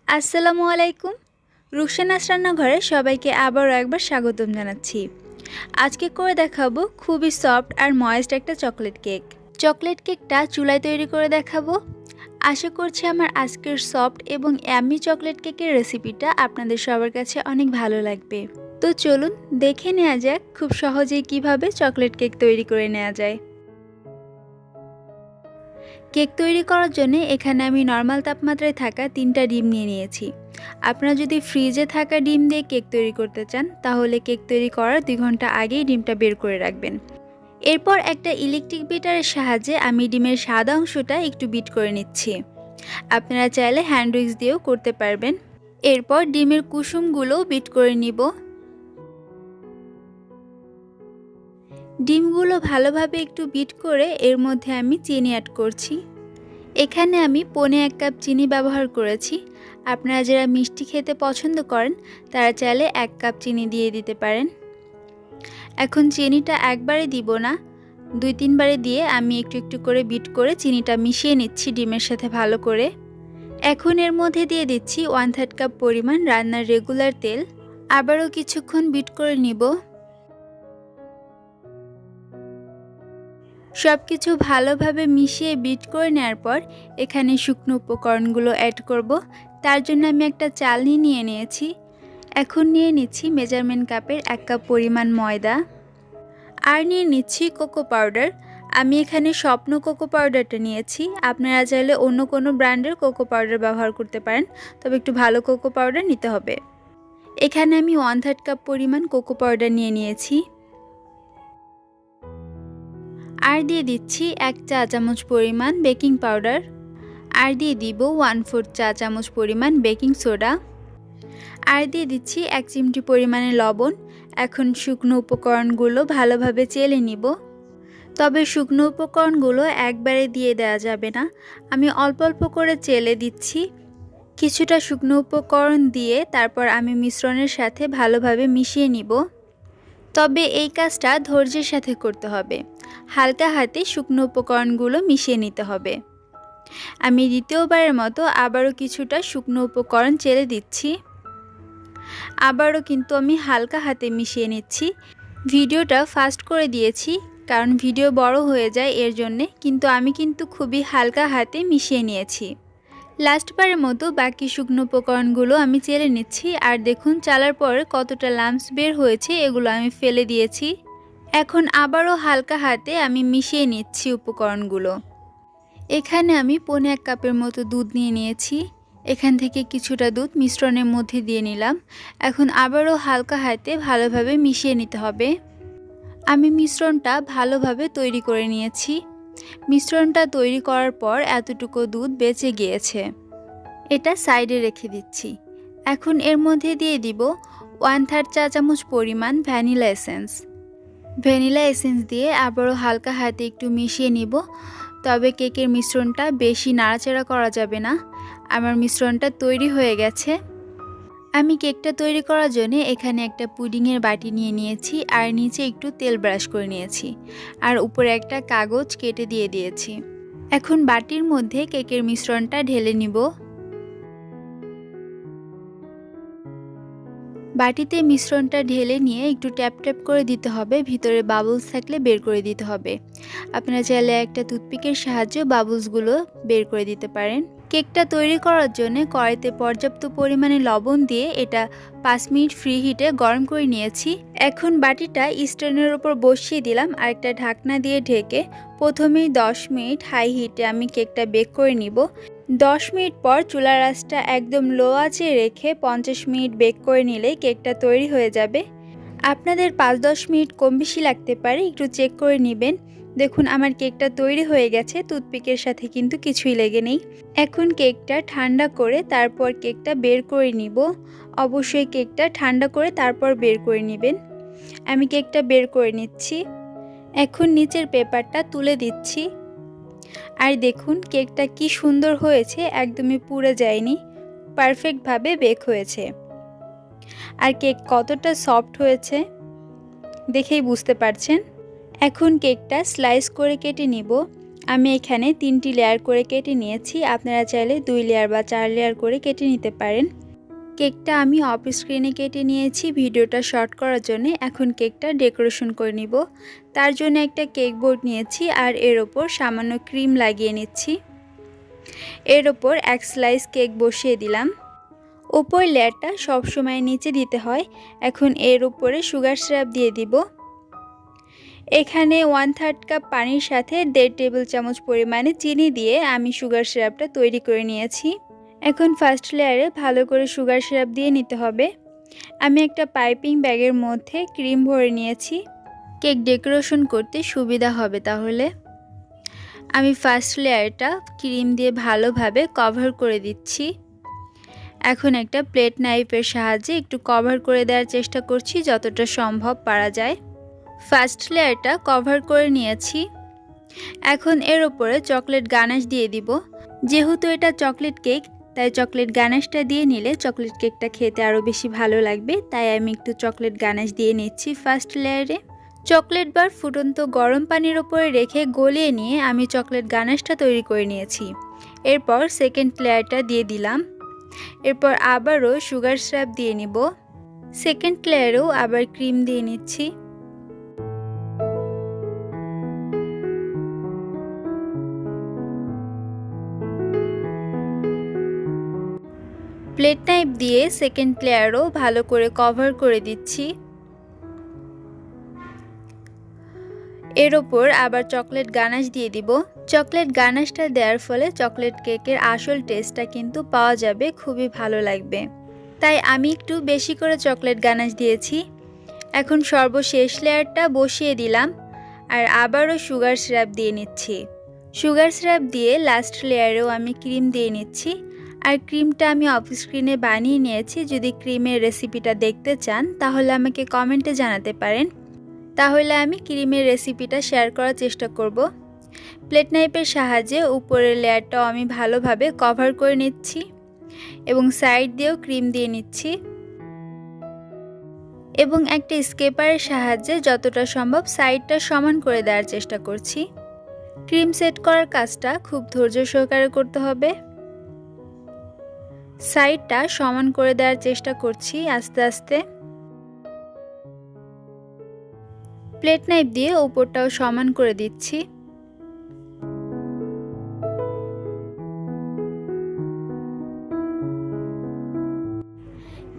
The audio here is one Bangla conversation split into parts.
আসসালামু আলাইকুম। রুকসানাস রান্নাঘরে সবাইকে আবারও একবার স্বাগতম জানাচ্ছি। আজকে করে দেখাবো খুবই সফট আর ময়েস্ট একটা চকলেট কেক। চকলেট কেকটা চুলায় তৈরি করে দেখাবো। আশা করছি আমার আজকের সফট এবং ইয়াম্মি চকলেট কেকের রেসিপিটা আপনাদের সবার কাছে অনেক ভালো লাগবে। তো চলুন দেখে নেওয়া যাক খুব সহজেই কিভাবে চকলেট কেক তৈরি করে নেওয়া যায়। কেক তৈরি করার জন্য এখানে আমি নর্মাল তাপমাত্রায় থাকা 3টা ডিম নিয়ে নিয়েছি। আপনারা যদি ফ্রিজে থাকা ডিম দিয়ে কেক তৈরি করতে চান তাহলে কেক তৈরি করার 2 ঘন্টা আগেই ডিমটা বের করে রাখবেন। এরপর একটা ইলেকট্রিক বিটারের সাহায্যে আমি ডিমের সাদা অংশটা একটু বিট করে নিচ্ছি। আপনারা চাইলে হ্যান্ড উইক্স দিয়েও করতে পারবেন। এরপর ডিমের কুসুমগুলোও বিট করে নিব। ডিমগুলো ভালোভাবে একটু বিট করে এর মধ্যে আমি চিনি অ্যাড করছি। এখানে আমি 1.5 কাপ চিনি ব্যবহার করেছি। আপনারা যারা মিষ্টি খেতে পছন্দ করেন তারা চাইলে 1 কাপ চিনি দিয়ে দিতে পারেন। এখন চিনিটা একবারে দিব না, 2-3 বারে দিয়ে আমি একটু একটু করে বিট করে চিনিটা মিশিয়ে নিচ্ছি ডিমের সাথে ভালো করে। এখন এর মধ্যে দিয়ে দিচ্ছি 1/3 কাপ পরিমাণ রান্নার রেগুলার তেল। আবারও কিছুক্ষণ বিট করে নিব। সব কিছু ভালোভাবে মিশিয়ে বিট করে নেওয়ার পর এখানে শুকনো উপকরণগুলো অ্যাড করব। তার জন্য আমি একটা চালনি নিয়ে নিয়েছি। এখন নিয়ে নিচ্ছি মেজারমেন্ট কাপের 1 কাপ পরিমাণ ময়দা আর নিয়ে নিচ্ছি কোকো পাউডার। আমি এখানে স্বপ্ন কোকো পাউডারটা নিয়েছি। আপনারা চাইলে অন্য কোনো ব্র্যান্ডের কোকো পাউডার ব্যবহার করতে পারেন, তবে একটু ভালো কোকো পাউডার নিতে হবে। এখানে আমি 1/3 কাপ পরিমাণ কোকো পাউডার নিয়ে নিয়েছি। আর দিয়ে দিচ্ছি 1 চা চামচ পরিমাণ বেকিং পাউডার আর দিয়ে দিব 1/4 চা চামচ পরিমাণ বেকিং সোডা আর দিয়ে দিচ্ছি 1 চিমটি পরিমাণে লবণ। এখন শুকনো উপকরণগুলো ভালোভাবে চেলে নিব। তবে শুকনো উপকরণগুলো একবারে দিয়ে দেওয়া যাবে না, আমি অল্প অল্প করে চেলে দিচ্ছি। কিছুটা শুকনো উপকরণ দিয়ে তারপর আমি মিশ্রণের সাথে ভালোভাবে মিশিয়ে নিব। তবে এই কাজটা ধৈর্যের সাথে করতে হবে। হালকা হাতে শুকনো উপকরণগুলো মিশিয়ে নিতে হবে। আমি দ্বিতীয়বারের মতো আবারও কিছুটা শুকনো উপকরণ চেলে দিচ্ছি। আবারও কিন্তু আমি হালকা হাতে মিশিয়ে নিচ্ছি। ভিডিওটা ফাস্ট করে দিয়েছি কারণ ভিডিও বড় হয়ে যায় এর জন্যে, কিন্তু আমি খুবই হালকা হাতে মিশিয়ে নিয়েছি। লাস্টবারের মতো বাকি শুকনো উপকরণগুলো আমি চেলে নিচ্ছি। আর দেখুন চালার পর কতটা লাম্পস বের হয়েছে, এগুলো আমি ফেলে দিয়েছি। এখন আবারও হালকা হাতে আমি মিশিয়ে নিচ্ছি উপকরণগুলো। এখানে আমি 1.5 কাপের মতো দুধ নিয়ে নিয়েছি। এখান থেকে কিছুটা দুধ মিশ্রণের মধ্যে দিয়ে নিলাম। এখন আবারও হালকা হাতে ভালোভাবে মিশিয়ে নিতে হবে। আমি মিশ্রণটা ভালোভাবে তৈরি করে নিয়েছি। মিশ্রণটা তৈরি করার পর এতটুকু দুধ বেঁচে গিয়েছে, এটা সাইডে রেখে দিচ্ছি। এখন এর মধ্যে দিয়ে দিব 1/3 চা চামচ পরিমাণ ভ্যানিলা এসেন্স। ভ্যানিলা এসেন্স দিয়ে আবারও হালকা হাতে একটু মিশিয়ে নিব। তবে কেকের মিশ্রণটা বেশি নাড়াচাড়া করা যাবে না। আমার মিশ্রণটা তৈরি হয়ে গেছে। আমি কেকটা তৈরি করার জন্য এখানে একটা পুডিংয়ের বাটি নিয়ে নিয়েছি আর নিচে একটু তেল ব্রাশ করে নিয়েছি আর উপরে একটা কাগজ কেটে দিয়ে দিয়েছি। এখন বাটির মধ্যে কেকের মিশ্রণটা ঢেলে নিব। বাটিতে মিশ্রণটা ঢেলে নিয়ে একটু ট্যাপ ট্যাপ করে দিতে হবে, ভিতরে বাবলস থাকলে বের করে দিতে হবে। আপনারা চাইলে একটা টুথপিকের সাহায্যে বাবলসগুলো বের করে দিতে পারেন। কেকটা তৈরি করার জন্য কড়াইতে পর্যাপ্ত পরিমাণে লবণ দিয়ে এটা 5 মিনিট ফ্রি হিটে গরম করে নিয়েছি। এখন বাটিটা স্ট্যান্ডের উপর বসিয়ে দিলাম আর একটা ঢাকনা দিয়ে ঢেকে প্রথমেই 10 মিনিট হাই হিটে আমি কেকটা বেক করে নিব। 10 মিনিট পর চুলার আঁচটা একদম লো আঁচে রেখে 50 মিনিট বেক করে নিলেই কেকটা তৈরি হয়ে যাবে। আপনাদের 5-10 মিনিট কম বেশি লাগতে পারে, একটু চেক করে নেবেন। দেখুন আমার কেকটা তৈরি হয়ে গেছে, টুথপিকের সাথে কিন্তু কিছুই লেগে নেই। এখন কেকটা ঠান্ডা করে তারপর কেকটা বের করে নিব। অবশ্যই কেকটা ঠান্ডা করে তারপর বের করে নেবেন। আমি কেকটা বের করে নিচ্ছি। এখন নিচের পেপারটা তুলে দিচ্ছি। আর দেখুন কেকটা কি সুন্দর হয়েছে, একদমই পুড়ে যায়নি, পারফেক্টভাবে বেক হয়েছে। আর কেক কতটা সফট হয়েছে দেখেই বুঝতে পারছেন। এখন কেকটা স্লাইস করে কেটে নিব। আমি এখানে 3টি লেয়ার করে কেটে নিয়েছি। আপনারা চাইলে 2 লেয়ার বা 4 লেয়ার করে কেটে নিতে পারেন। কেকটা আমি অফ স্ক্রিনে কেটে নিয়েছি ভিডিওটা শর্ট করার জন্য। এখন কেকটা ডেকোরেশন করে নিব। তার জন্য একটা কেক বোর্ড নিয়েছি আর এর ওপর সামান্য ক্রিম লাগিয়ে নিচ্ছি। এর ওপর এক স্লাইস কেক বসিয়ে দিলাম। উপর লেয়ারটা সবসময় নিচে দিতে হয়। এখন এর উপরে সুগার সিরাপ দিয়ে দিব। এখানে 1/3 কাপ পানির সাথে 1.5 টেবিল চামচ পরিমাণে চিনি দিয়ে আমি সুগার সিরাপটা তৈরি করে নিয়েছি। এখন ফার্স্ট লেয়ারে ভালো করে সুগার সিরাপ দিয়ে নিতে হবে। আমি একটা পাইপিং ব্যাগের মধ্যে ক্রিম ভরে নিয়েছি। কেক ডেকোরেশন করতে সুবিধা হবে তাহলে। আমি ফার্স্ট লেয়ারটা ক্রিম দিয়ে ভালোভাবে কভার করে দিচ্ছি। এখন একটা প্লেট নাইফের সাহায্যে একটু কভার করে দেওয়ার চেষ্টা করছি যতটা সম্ভব পারা যায়। ফার্স্ট লেয়ারটা কভার করে নিয়েছি। এখন এর উপরে চকলেট গানাশ দিয়ে দিব। যেহেতু এটা চকলেট কেক, তাই চকলেট গানাশটা দিয়ে নিলে চকলেট কেকটা খেতে আরও বেশি ভালো লাগবে। তাই আমি একটু চকলেট গানাশ দিয়ে নিচ্ছি ফার্স্ট লেয়ারে। চকলেট বার ফুটন্ত গরম পানির উপরে রেখে গলিয়ে নিয়ে আমি চকলেট গানাশটা তৈরি করে নিয়েছি। এরপর সেকেন্ড লেয়ারটা দিয়ে দিলাম। এরপর আবারও সুগার সিরাপ দিয়ে নিব। সেকেন্ড লেয়ারেও আবার ক্রিম দিয়ে নিচ্ছি। প্লেট নাইফ দিয়ে সেকেন্ড লেয়ারও ভালো করে কভার করে দিচ্ছি। এর ওপর আবার চকলেট গানাশ দিয়ে দিব। চকলেট গানাশটা দেওয়ার ফলে চকলেট কেকের আসল টেস্টটা কিন্তু পাওয়া যাবে, খুবই ভালো লাগবে। তাই আমি একটু বেশি করে চকলেট গানাশ দিয়েছি। এখন সর্বশেষ লেয়ারটা বসিয়ে দিলাম আর আবারও সুগার সিরাপ দিয়ে নিচ্ছি। সুগার সিরাপ দিয়ে লাস্ট লেয়ারেও আমি ক্রিম দিয়ে নিচ্ছি। আর ক্রিমটা আমি অফ স্ক্রিনে বানিয়ে নিয়েছি। যদি ক্রিমের রেসিপিটা দেখতে চান তাহলে আমাকে কমেন্টে জানাতে পারেন, তাহলে আমি ক্রিমের রেসিপিটা শেয়ার করার চেষ্টা করব। প্লেট নাইফের সাহায্যে উপরের লেয়ারটাও আমি ভালোভাবে কভার করে নিচ্ছি এবং সাইড দিয়েও ক্রিম দিয়ে নিচ্ছি এবং একটা স্কেপারের সাহায্যে যতটা সম্ভব সাইডটা সমান করে দেওয়ার চেষ্টা করছি। ক্রিম সেট করার কাজটা খুব ধৈর্য সহকারে করতে হবে। সাইডটা সমান করে দেওয়ার চেষ্টা করছি আস্তে আস্তে। প্লেট নাইফ দিয়ে উপরটাও সমান করে দিচ্ছি।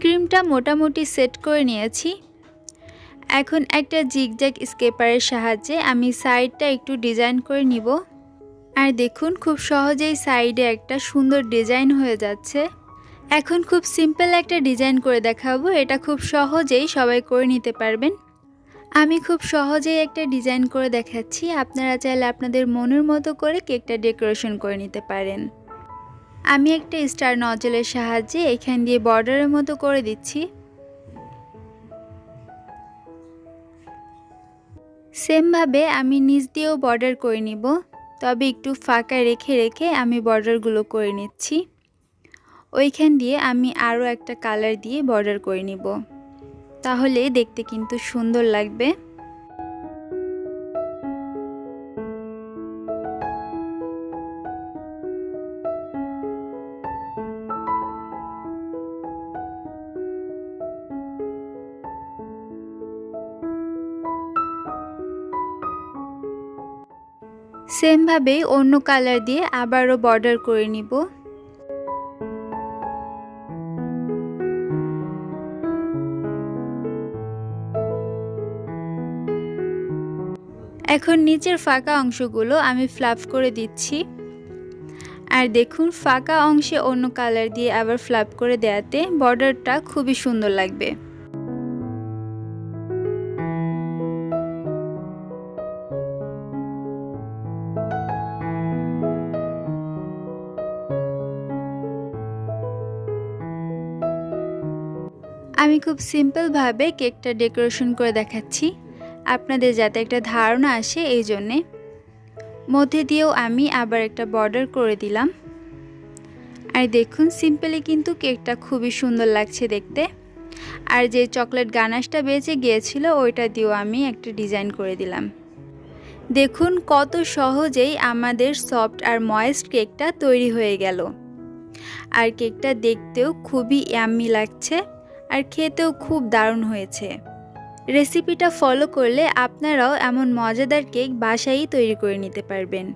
ক্রিমটা মোটামুটি সেট করে নিয়েছি। এখন একটা জিগজ্যাগ স্কেপারের সাহায্যে আমি সাইডটা একটু ডিজাইন করে নিব। আর দেখুন খুব সহজেই সাইডে একটা সুন্দর ডিজাইন হয়ে যাচ্ছে। এখন খুব সিম্পল একটা ডিজাইন করে দেখাবো। এটা খুব সহজেই সবাই করে নিতে পারবেন। আমি খুব সহজেই একটা ডিজাইন করে দেখাচ্ছি। আপনারা চাইলে আপনাদের মনের মতো করে কেকটা ডেকোরেশন করে নিতে পারেন। আমি একটা স্টার নজলের সাহায্যে এখান দিয়ে বর্ডারের মতো করে দিচ্ছি। সেমভাবে আমি নিচ দিয়েও বর্ডার করে নিব, তবে একটু ফাঁকা রেখে রেখে আমি বর্ডারগুলো করে নিচ্ছি। ওইখান দিয়ে আমি আরও একটা কালার দিয়ে বর্ডার করে নিব, তাহলে দেখতে কিন্তু সুন্দর লাগবে। সেমভাবে অন্য কালার দিয়ে আবারও বর্ডার করে নিব। এখন নিচের ফাঁকা অংশগুলো আমি ফ্লাফ করে দিচ্ছি। আর দেখুন ফাঁকা অংশে অন্য কালার দিয়ে আবার ফ্লাপ করে দেওয়াতে বর্ডারটা খুবই সুন্দর লাগবে। আমি খুব সিম্পলভাবে কেকটা ডেকোরেশন করে দেখাচ্ছি, আপনাদের যাতে একটা ধারণা আসে এই জন্যে। মধ্যে দিয়েও আমি আবার একটা বর্ডার করে দিলাম। আর দেখুন সিম্পলি কিন্তু কেকটা খুবই সুন্দর লাগছে দেখতে। আর যে চকলেট গানাশটা বেঁচে গিয়েছিল ওইটা দিয়েও আমি একটা ডিজাইন করে দিলাম। দেখুন কত সহজেই আমাদের সফট আর ময়েস্ট কেকটা তৈরি হয়ে গেল। আর কেকটা দেখতেও খুবই ইয়াম্মি লাগছে আর খেতেও খুব দারুণ হয়েছে। রেসিপিটা ফলো করলে আপনারাও এমন মজাদার কেক বাসায়ই তৈরি করে নিতে পারবেন।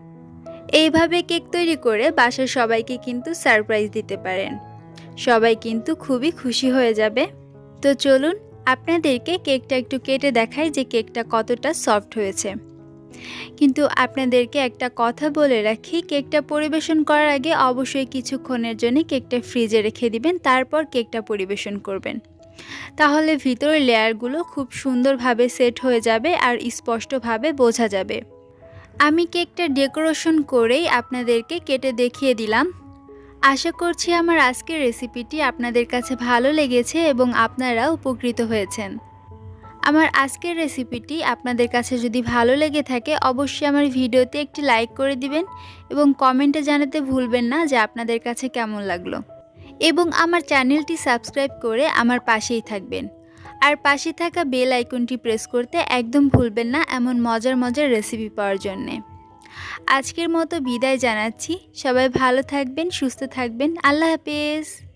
এইভাবে কেক তৈরি করে বাসার সবাইকে কিন্তু সারপ্রাইজ দিতে পারেন। সবাই কিন্তু খুবই খুশি হয়ে যাবে। তো চলুন আপনাদেরকে কেকটা একটু কেটে দেখাই যে কেকটা কতটা সফট হয়েছে। কিন্তু আপনাদেরকে একটা কথা বলে রাখি, কেকটা পরিবেশন করার আগে অবশ্যই কিছুক্ষণের জন্য কেকটা ফ্রিজে রেখে দিবেন, তারপর কেকটা পরিবেশন করবেন। তাহলে ভিতরের লেয়ারগুলো খুব সুন্দরভাবে সেট হয়ে যাবে আর স্পষ্টভাবে বোঝা যাবে। আমি কেকটা ডেকোরেশন করেই আপনাদেরকে কেটে দেখিয়ে দিলাম। আশা করছি আমার আজকের রেসিপিটি আপনাদের কাছে ভালো লেগেছে এবং আপনারা উপকৃত হয়েছেন। আমার আজকের রেসিপিটি আপনাদের কাছে যদি ভালো লেগে থাকে অবশ্যই আমার ভিডিওতে একটি লাইক করে দিবেন এবং কমেন্টে জানাতে ভুলবেন না যে আপনাদের কাছে কেমন লাগলো। এবং আমার চ্যানেলটি সাবস্ক্রাইব করে আমার পাশেই থাকবেন। আর পাশে থাকা বেল আইকনটি প্রেস করতে একদম ভুলবেন না এমন মজার মজার রেসিপি পাওয়ার জন্যে। আজকের মতো বিদায় জানাচ্ছি। সবাই ভালো থাকবেন, সুস্থ থাকবেন। আল্লাহ হাফেজ।